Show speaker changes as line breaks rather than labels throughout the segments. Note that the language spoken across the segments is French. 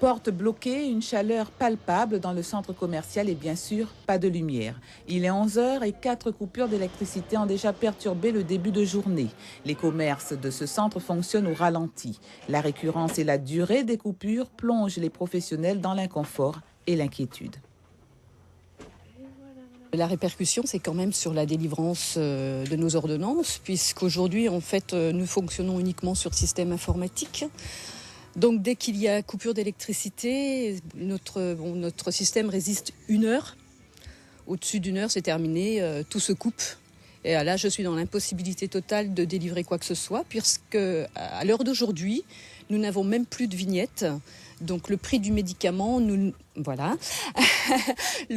Porte bloquée, une chaleur palpable dans le centre commercial et bien sûr, pas de lumière. Il est 11 heures et 4 coupures d'électricité ont déjà perturbé le début de journée. Les commerces de ce centre fonctionnent au ralenti. La récurrence et la durée des coupures plongent les professionnels dans l'inconfort et l'inquiétude.
La répercussion, c'est quand même sur la délivrance de nos ordonnances, puisqu'aujourd'hui, en fait, nous fonctionnons uniquement sur système informatique. Donc, dès qu'il y a coupure d'électricité, notre système résiste 1 heure. Au-dessus d'1 heure, c'est terminé, tout se coupe. Et là, je suis dans l'impossibilité totale de délivrer quoi que ce soit, puisque à l'heure d'aujourd'hui, nous n'avons même plus de vignette. Donc le prix du médicament, le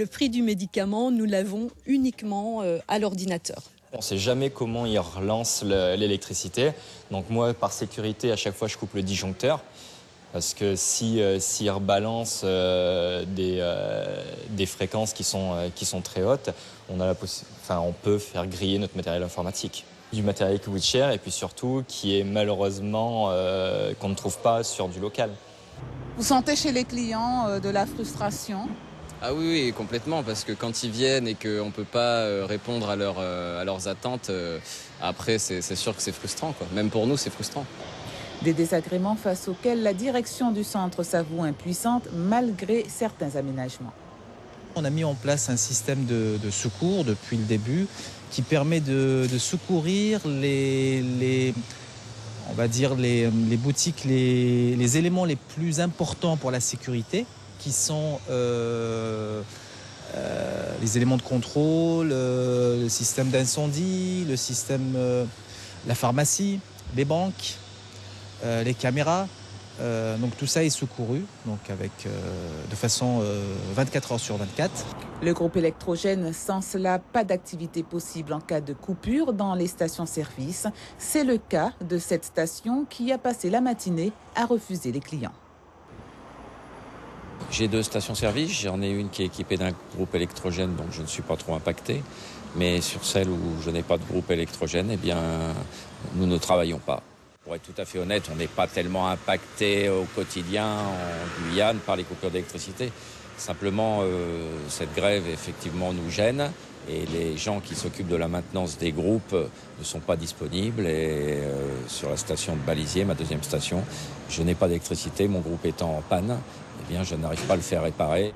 prix du médicament, nous l'avons uniquement à l'ordinateur.
On ne sait jamais comment ils relancent l'électricité. Donc moi, par sécurité, à chaque fois, je coupe le disjoncteur. Parce que s'ils rebalancent des fréquences qui sont très hautes, on peut faire griller notre matériel informatique. Du matériel qui coûte cher et puis surtout qui est malheureusement qu'on ne trouve pas sur du local.
Vous sentez chez les clients de la frustration ?
Ah oui, complètement, parce que quand ils viennent et qu'on ne peut pas répondre à leurs attentes, après c'est sûr que c'est frustrant, quoi. Même pour nous, c'est frustrant.
Des désagréments face auxquels la direction du centre s'avoue impuissante malgré certains aménagements.
On a mis en place un système de secours depuis le début qui permet de secourir les boutiques, les éléments les plus importants pour la sécurité, qui sont les éléments de contrôle, le système d'incendie, le système, la pharmacie, les banques, les caméras. Donc tout ça est secouru, de façon 24 heures sur 24.
Le groupe électrogène, sans cela, pas d'activité possible en cas de coupure dans les stations-service. C'est le cas de cette station qui a passé la matinée à refuser les clients.
J'ai 2 stations-service, j'en ai une qui est équipée d'un groupe électrogène, donc je ne suis pas trop impacté. Mais sur celle où je n'ai pas de groupe électrogène, eh bien, nous ne travaillons pas. Pour être tout à fait honnête, on n'est pas tellement impacté au quotidien en Guyane par les coupures d'électricité. Simplement, cette grève, effectivement, nous gêne. Et les gens qui s'occupent de la maintenance des groupes ne sont pas disponibles. Et sur la station de Balisier, ma deuxième station, je n'ai pas d'électricité. Mon groupe étant en panne, eh bien, je n'arrive pas à le faire réparer.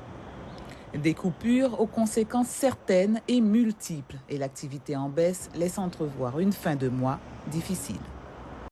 Des coupures aux conséquences certaines et multiples. Et l'activité en baisse laisse entrevoir une fin de mois difficile.